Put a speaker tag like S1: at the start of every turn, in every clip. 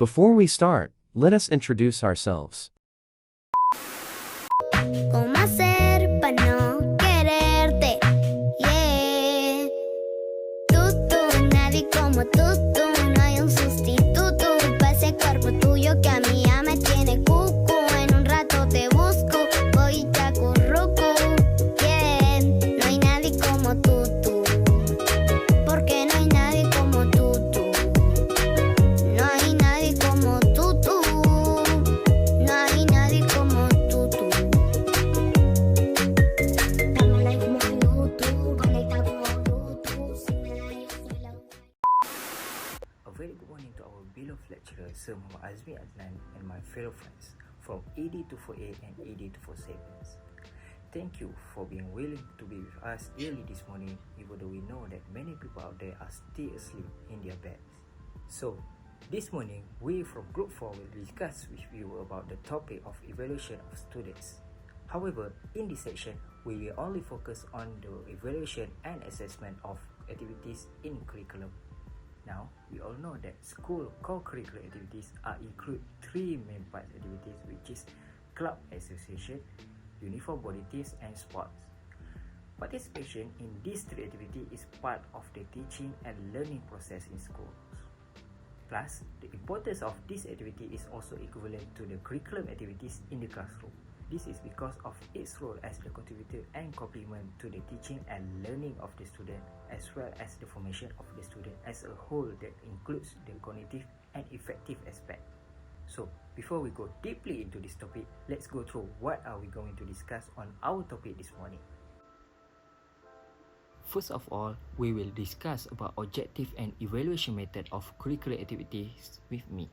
S1: Before we start, let us introduce ourselves.
S2: ¿Cómo hacer para no quererte? Yeah. Nadie como tú, no hay un sustituto para ese cuerpo tuyo que a mí ya me tiene cucu. En un rato te busco, voy y te acurruco. Yeah. No hay nadie como tú, porque no hay nadie como tú. No hay nadie como tú, no hay nadie como tú.
S3: A very good morning to our beloved lecturer, Sir Muhammad Azmi Adnan, and my fellow friends from ED248 and ED247. Thank you for being willing to be with us early this morning, even though we know that many people out there are still asleep in their beds. So, this morning, we from Group 4 will discuss with you about the topic of evaluation of students. However, in this section, we will only focus on the evaluation and assessment of activities in curriculum. Now, we all know that school co-curricular activities are include three main parts activities, which is club association, uniform body teams, and sports. Participation in these three activities is part of the teaching and learning process in schools. Plus, the importance of this activity is also equivalent to the curriculum activities in the classroom. This is because of its role as the contributor and complement to the teaching and learning of the student, as well as the formation of the student as a whole that includes the cognitive and effective aspect. So, before we go deeply into this topic, let's go through what are we going to discuss on our topic this morning. First of all, we will discuss about objective and evaluation method of curricular activities with me.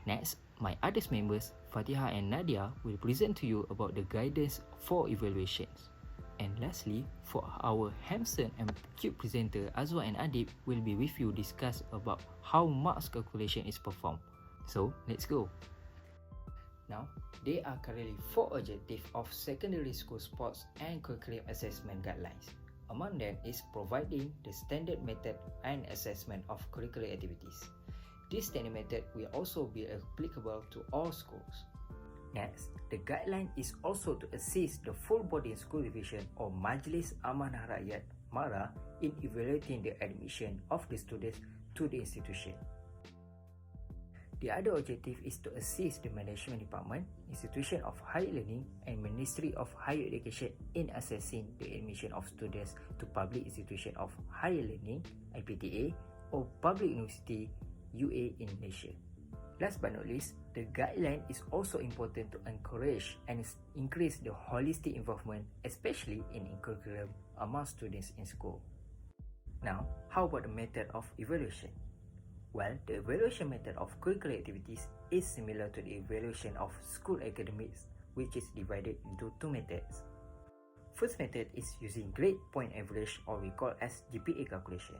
S3: Next, my other members, Fatiha and Nadia, will present to you about the guidance for evaluations. And lastly, for our handsome and cute presenter, Azwa and Adib will be with you discuss about how marks calculation is performed. So, let's go. Now, there are currently 4 objectives of secondary school sports and curriculum assessment guidelines. Among them is providing the standard method and assessment of curricular activities. This standard method will also be applicable to all schools. Next, the guideline is also to assist the full boarding school division or Majlis Amanah Rakyat (MARA) in evaluating the admission of the students to the institution. The other objective is to assist the management department, institution of higher learning, and Ministry of Higher Education in assessing the admission of students to public institution of higher learning (IPTA) or public university (UA) in Malaysia. Last but not least, the guideline is also important to encourage and increase the holistic involvement, especially in curriculum among students in school. Now, how about the method of evaluation? Well, the evaluation method of curricular activities is similar to the evaluation of school academics, which is divided into 2 methods. First method is using grade point average, or we call as GPA calculation.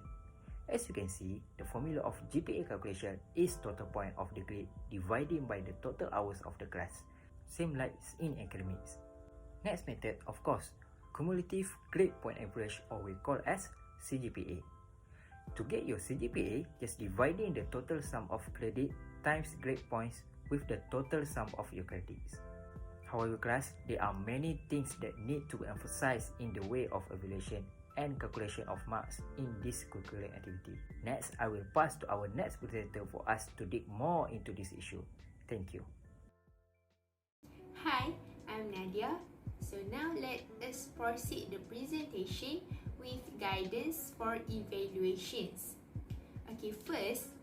S3: As you can see, the formula of GPA calculation is total point of the grade divided by the total hours of the class, same like in academics. Next method, of course, cumulative grade point average, or we call as CGPA. To get your CGPA, just dividing the total sum of credit times grade points with the total sum of your credits. However, class, there are many things that need to be emphasized in the way of evaluation and calculation of marks in this curricular activity. Next, I will pass to our next presenter for us to dig more into this issue. Thank you.
S4: Hi, I'm Nadia. So now let us proceed the presentation with guidance for evaluations. Okay, first,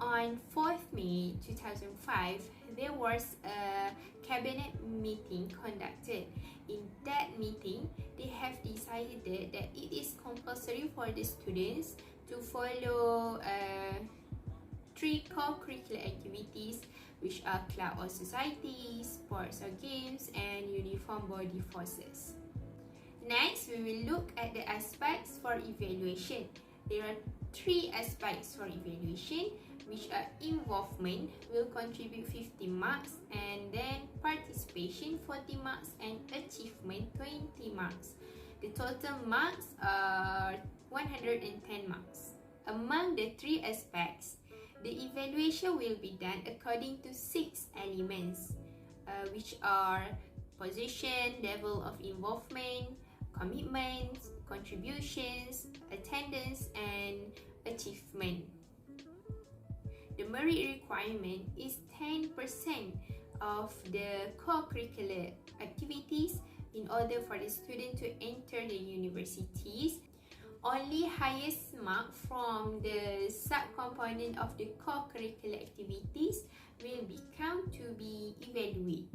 S4: on 4th May 2005, there was a cabinet meeting conducted. In that meeting, they have decided that it is compulsory for the students to follow 3 co-curricular activities, which are club or society, sports or games, and uniform body forces. Next, we will look at the aspects for evaluation. There are 3 aspects for evaluation, which are involvement will contribute 50 marks, and then participation 40 marks, and achievement 20 marks. The total marks are 110 marks. Among the 3 aspects, The evaluation will be done according to 6 elements, which are position, level of involvement, commitments, contributions, attendance, and achievement. The merit requirement is 10% of the co-curricular activities in order for the student to enter the universities. Only highest mark from the sub-component of the co-curricular activities will become to be evaluated.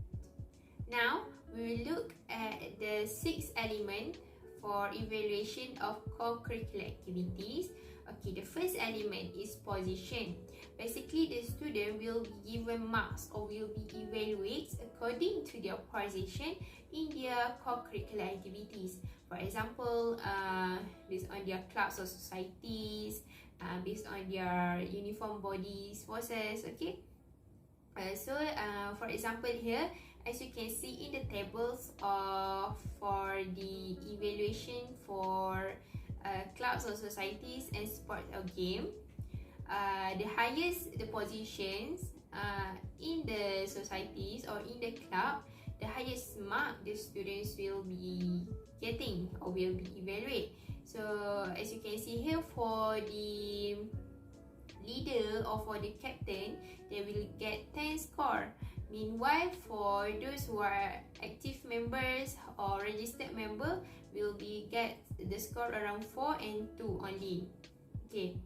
S4: Now, we will look at the 6 elements for evaluation of co-curricular activities. Okay, the first element is position. Basically, the student will be given marks or will be evaluated according to their position in their co-curricular activities. For example, based on their clubs or societies, based on their uniform bodies, forces, okay? For example here, as you can see in the tables for the evaluation for clubs or societies and sport or game, the highest the positions in the societies or in the club, the highest mark the students will be getting or will be evaluated. So as you can see here, for the leader or for the captain, they will get 10 score. Meanwhile, for those who are active members or registered member, will be get the score around 4 and 2 only. Okay,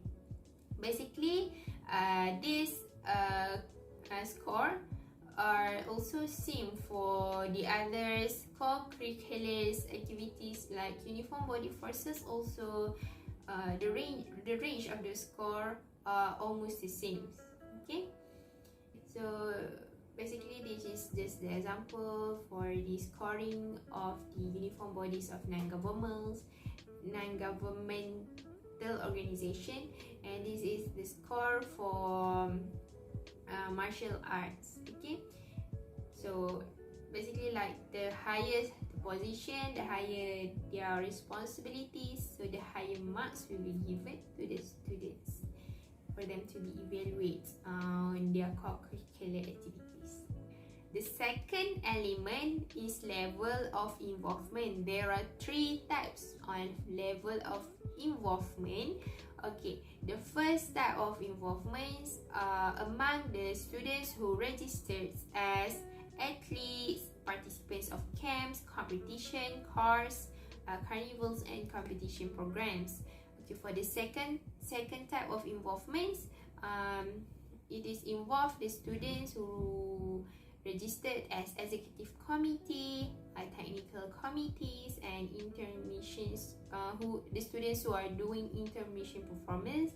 S4: basically this score are also same for the others co-curricular activities like uniform body forces. Also the range of the score are almost the same. Okay, so basically this is just the example for the scoring of the uniform bodies of non-governmental organization, and this is the score for martial arts. Okay, so basically like the higher the position, the higher their responsibilities, so the higher marks will be given to the students for them to be evaluated on their co-curricular activities. The second element is level of involvement. There are 3 types on level of involvement. Okay, the first type of involvement among the students who registered as athletes, participants of camps, competition, course, carnivals, and competition programs. Okay, for the second type of involvement, it is involved the students who registered as executive committee, technical committees, and intermissions, the students who are doing intermission performance.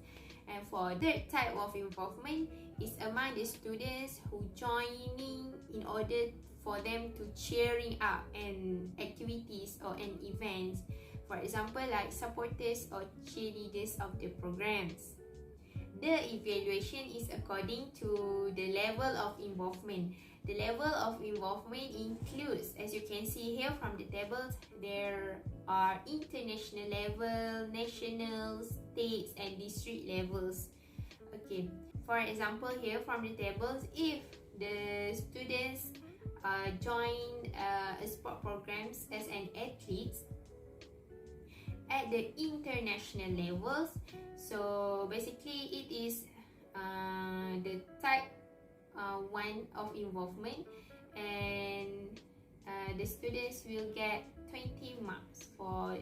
S4: And for that type of involvement is among the students who joining in order for them to cheering up and activities or an events. For example, like supporters or cheerleaders of the programs. The evaluation is according to the level of involvement. The level of involvement includes, as you can see here from the tables, there are international level, national, states, and district levels. Okay, for example here from the tables, if the students join sport programs as an athlete at the international levels, so basically it is the type 1 of involvement, and the students will get 20 marks for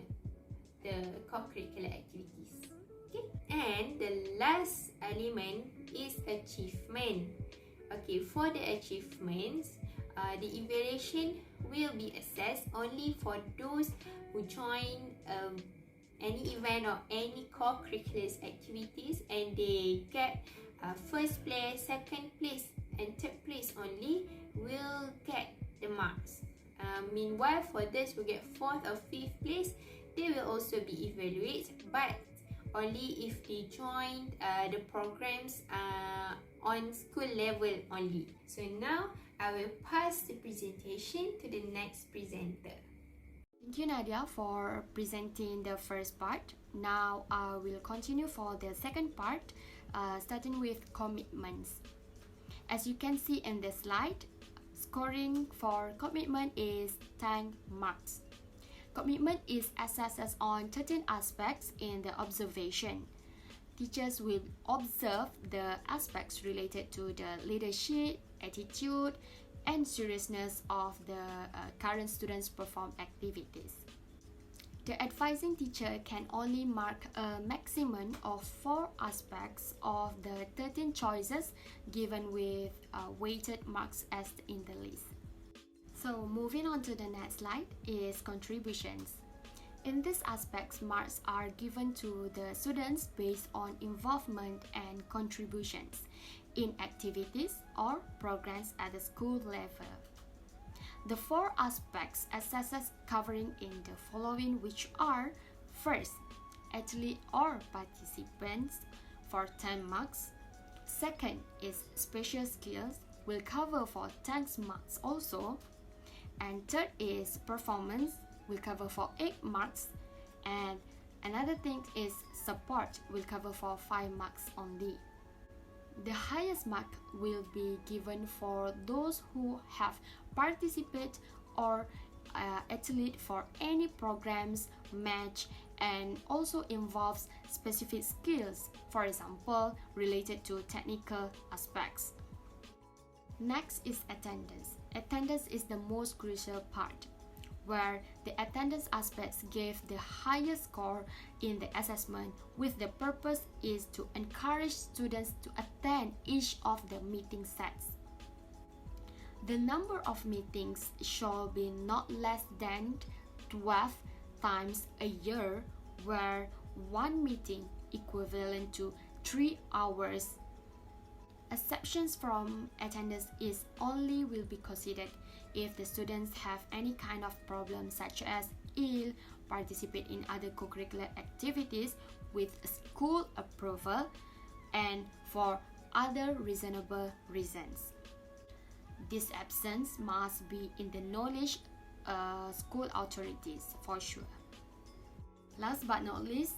S4: the co-curricular activities. Okay, and the last element is achievement. Okay, for the achievements, the evaluation will be assessed only for those who join any event or any co-curricular activities and they get first place, second place, and third place only will get the marks. Meanwhile, for those who get 4th or 5th place, they will also be evaluated, but only if they joined the programs on school level only. So now I will pass the presentation to the next presenter.
S5: Thank you, Nadia, for presenting the first part. Now I will continue for the second part, starting with commitments. As you can see in this slide, scoring for commitment is 10 marks. Commitment is assessed on 13 aspects in the observation. Teachers will observe the aspects related to the leadership, attitude, and seriousness of the current students' performed activities. The advising teacher can only mark a maximum of 4 aspects of the 13 choices given with weighted marks as in the list. So moving on to the next slide is contributions. In these aspects, marks are given to the students based on involvement and contributions in activities or programs at the school level. The 4 aspects assessed covering in the following, which are: first, athlete or participants for 10 marks. Second is special skills, will cover for 10 marks also. And third is performance, will cover for 8 marks. And another thing is support, will cover for 5 marks only. The highest mark will be given for those who have participated or athlete for any programs, match, and also involves specific skills, for example, related to technical aspects. Next is attendance. Attendance is the most crucial part, where the attendance aspects give the highest score in the assessment, with the purpose is to encourage students to attend each of the meeting sets. The number of meetings shall be not less than 12 times a year, where one meeting equivalent to 3 hours. Exceptions from attendance is only will be considered if the students have any kind of problem, such as ill, participate in other co-curricular activities with school approval, and for other reasonable reasons. This absence must be in the knowledge school authorities for sure. Last but not least,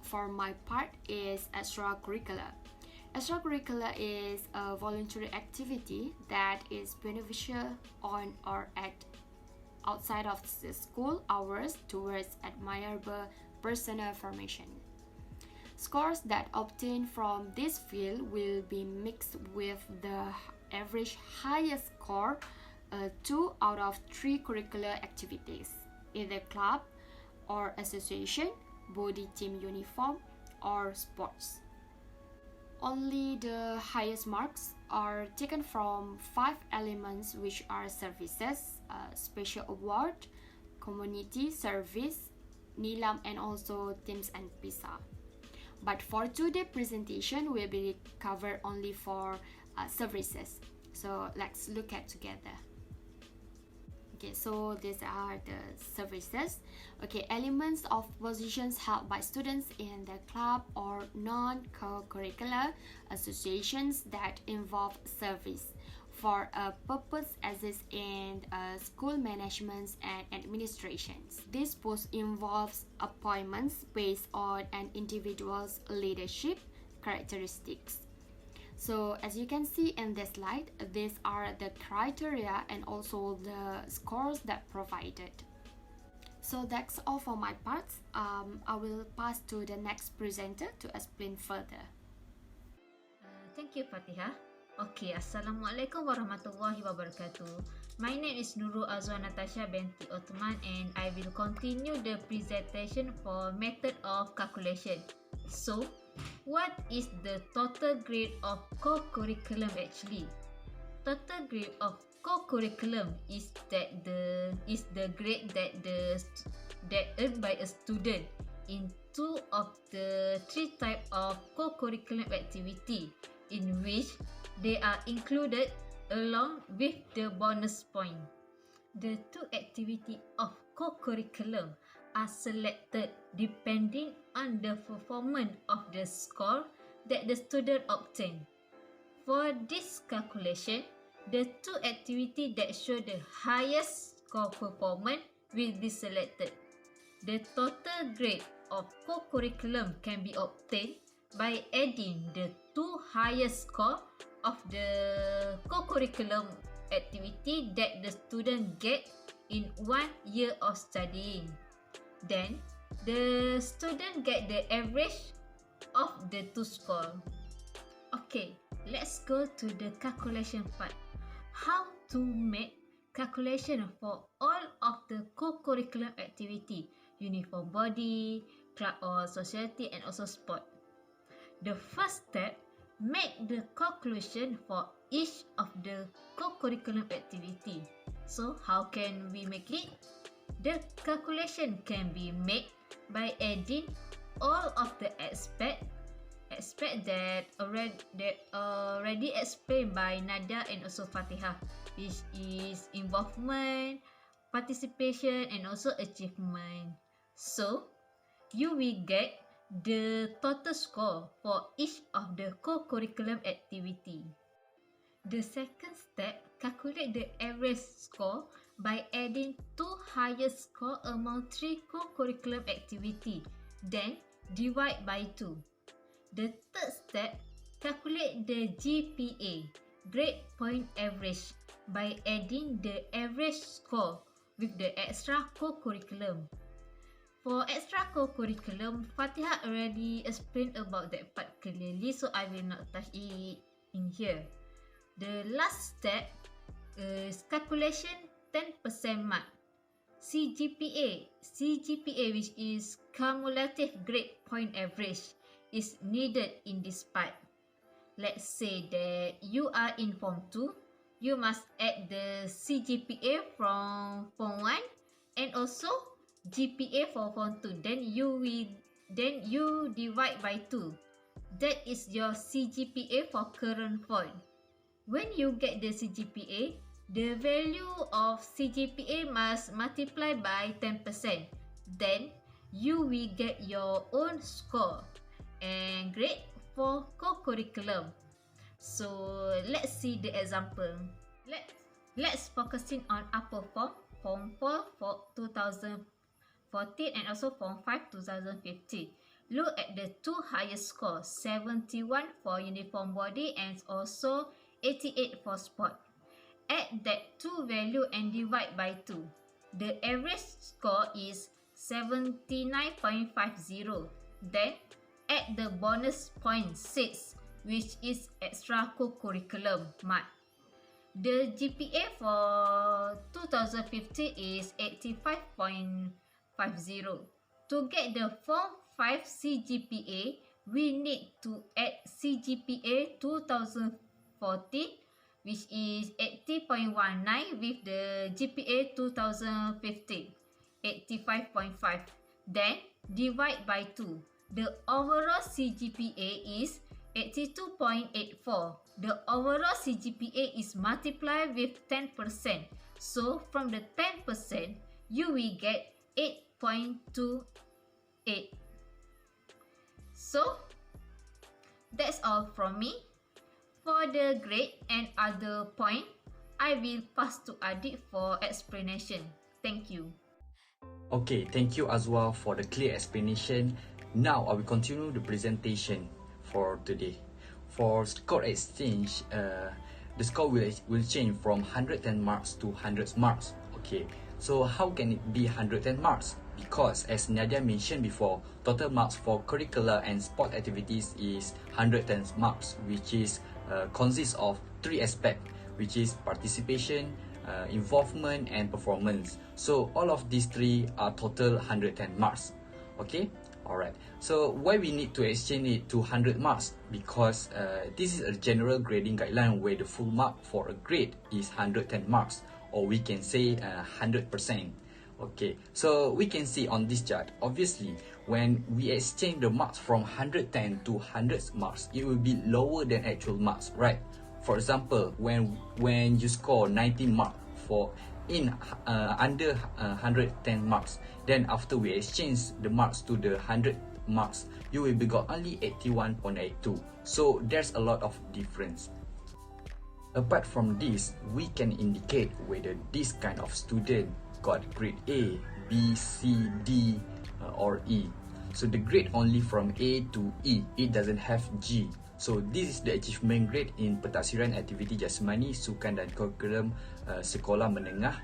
S5: for my part is extracurricular. Extracurricular is a voluntary activity that is beneficial on or at outside of the school hours towards admirable personal formation. Scores that obtained from this field will be mixed with the average highest score 2 out of 3 curricular activities, either club or association, body team uniform, or sports. Only the highest marks are taken from 5 elements, which are services, special award, community service, Nilam, and also teams and PISA. But for today's presentation, will be covered only for services. So let's look at together. Okay, so these are the services. Okay, elements of positions held by students in the club or non-co-curricular associations that involve service for a purpose as is in school management and administrations. This post involves appointments based on an individual's leadership characteristics. So as you can see in this slide, these are the criteria and also the scores that provided. So that's all for my part. I will pass to the next presenter to explain further.
S6: Thank you, Fatiha. Okay, Assalamualaikum warahmatullahi wabarakatuh. My name is Nurul Azwa Natasha binti Othman, and I will continue the presentation for method of calculation. So, what is the total grade of co-curriculum actually? Total grade of co-curriculum is the grade that earned by a student in 2 of the 3 type of co-curriculum activity, in which they are included along with the bonus point. The 2 activity of co-curriculum are selected depending on the performance of the score that the student obtained. For this calculation, the 2 activity that show the highest score performance will be selected. The total grade of co-curriculum can be obtained by adding the two highest score of the co-curriculum activity that the student get in 1 year of studying. Then, the student get the average of the two score. Okay, let's go to the calculation part. How to make calculation for all of the co-curriculum activity, uniform body, club or society, and also sport. The first step, make the calculation for each of the co-curriculum activity. So how can we make it? The calculation can be made by adding all of the aspect that already explained by Nadia and also Fatihah, which is involvement, participation, and also achievement. So you will get the total score for each of the co-curriculum activity. The second step, calculate the average score by adding two highest score among 3 co-curriculum activity, then divide by 2. The third step, calculate the GPA, grade point average, by adding the average score with the extra co-curriculum. For extra co-curriculum, Fatihah already explained about that part clearly, so I will not touch it in here. The last step is calculation 10% mark. CGPA, which is cumulative grade point average, is needed in this part. Let's say that you are in Form 2, you must add the CGPA from Form 1 and also GPA for Form 2. Then you divide by 2. That is your CGPA for current form. When you get the CGPA, the value of CGPA must multiply by 10%. Then you will get your own score and grade for co-curriculum. So let's see the example. Let's focusing on upper form, Form 4 for 2014 and also Form 5 2015. Look at the two highest scores, 71 for uniform body and also 88 for sport. Add that two value and divide by 2. The average score is 79.50. Then add the bonus point 6, which is extra co-curriculum mark. The GPA for 2015 is 85.50. To get the Form 5 CGPA, we need to add CGPA 2014, which is 80.19 with the GPA 2015, 85.5. Then divide by 2. The overall CGPA is 82.84. The overall CGPA is multiplied with 10%. So from the 10%, you will get 8.28. So that's all from me. For the grade and other point, I will pass to Adik for explanation. Thank you.
S7: Okay, thank you Azwa for the clear explanation. Now I will continue the presentation for today. For score exchange, the score will change from 110 marks to 100 marks. Okay, so how can it be 110 marks? Because as Nadia mentioned before, total marks for curricular and sport activities is 110 marks, which is consists of 3 aspects, which is participation, involvement and performance. So all of these 3 are total 110 marks. Okay, alright. So why we need to exchange it to 100 marks? Because this is a general grading guideline where the full mark for a grade is 110 marks, or we can say 100%. Okay, so we can see on this chart, obviously when we exchange the marks from 110 to 100 marks, it will be lower than actual marks, right? For example, when you score 90 marks for under 110 marks, then after we exchange the marks to the 100 marks, you will be got only 81.82. So there's a lot of difference. Apart from this, we can indicate whether this kind of student got grade A, B, C, D or E. So the grade only from A to E. It doesn't have G. So this is the achievement grade in pentaksiran aktiviti jasmani, sukan dan kurikulum sekolah menengah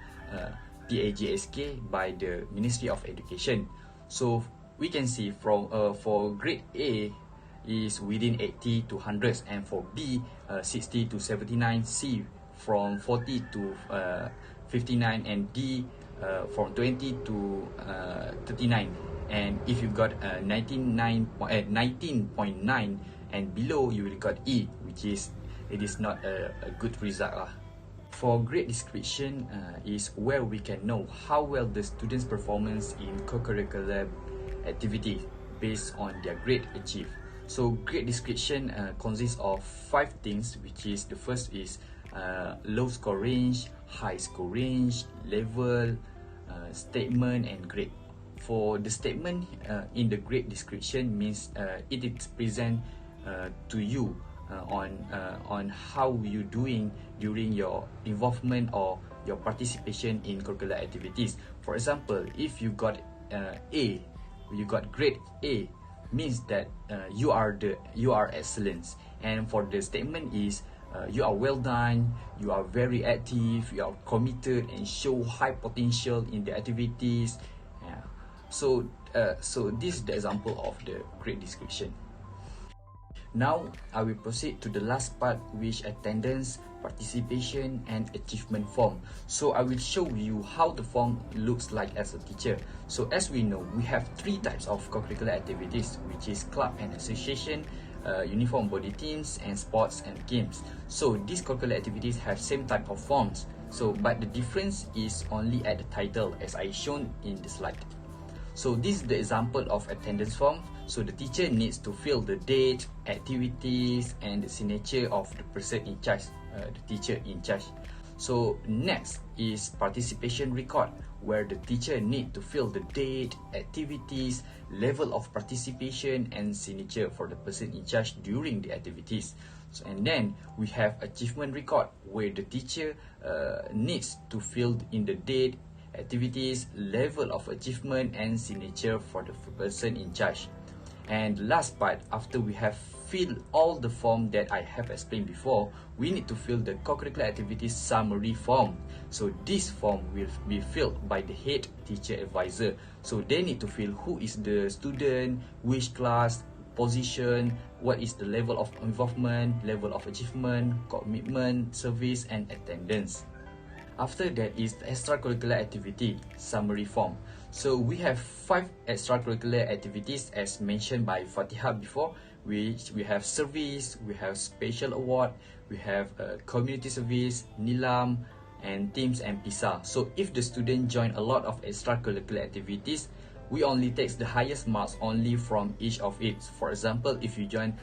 S7: PAJSK by the Ministry of Education. So we can see from for grade A is within 80 to 100, and for B 60 to 79, C from 40 to 59, and D from 20 to 39. And if you got 19.9 and below, you will got E, which is it is not a good result lah. For grade description is where we can know how well the students' performance in co-curricular activity based on their grade achieved. So grade description consists of 5 things, which is the first is low score range, high score range, level, statement and grade. For the statement in the grade description means it is present to you on how you doing during your involvement or your participation in curricular activities. For example, if you got A, you got grade A, means that you are excellence. And for the statement is you are well done, you are very active, you are committed and show high potential in the activities. So this is the example of the grade description. Now I will proceed to the last part, which attendance, participation and achievement form. So I will show you how the form looks like as a teacher. So as we know, we have 3 types of co-curricular activities, which is club and association, uniform body teams and sports and games. So these co-curricular activities have same type of forms. So but the difference is only at the title, as I shown in the slide. So this is the example of attendance form. So the teacher needs to fill the date, activities and the signature of the person in charge, the teacher in charge. So next is participation record, where the teacher need to fill the date, activities, level of participation and signature for the person in charge during the activities. So, and then we have achievement record, where the teacher needs to fill in the date, activities, level of achievement and signature for the person in charge. And last part, after we have filled all the form that I have explained before, we need to fill the co-curricular activities summary form. So this form will be filled by the head teacher advisor. So they need to fill who is the student, which class, position, what is the level of involvement, level of achievement, commitment, service and attendance. After that is the extracurricular activity summary form. So we have 5 extracurricular activities as mentioned by Fatihah before, which we have service, we have special award, we have community service, nilam and teams and PISA. So if the student join a lot of extracurricular activities, we only take the highest marks only from each of it. For example, if you join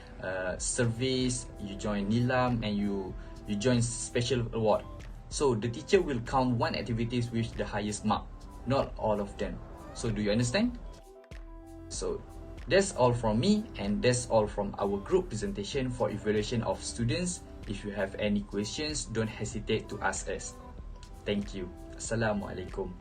S7: service, you join nilam and you join special award, so the teacher will count 1 activities with the highest mark, not all of them. So do you understand? So that's all from me, and that's all from our group presentation for evaluation of students. If you have any questions, don't hesitate to ask us. Thank you. Assalamualaikum.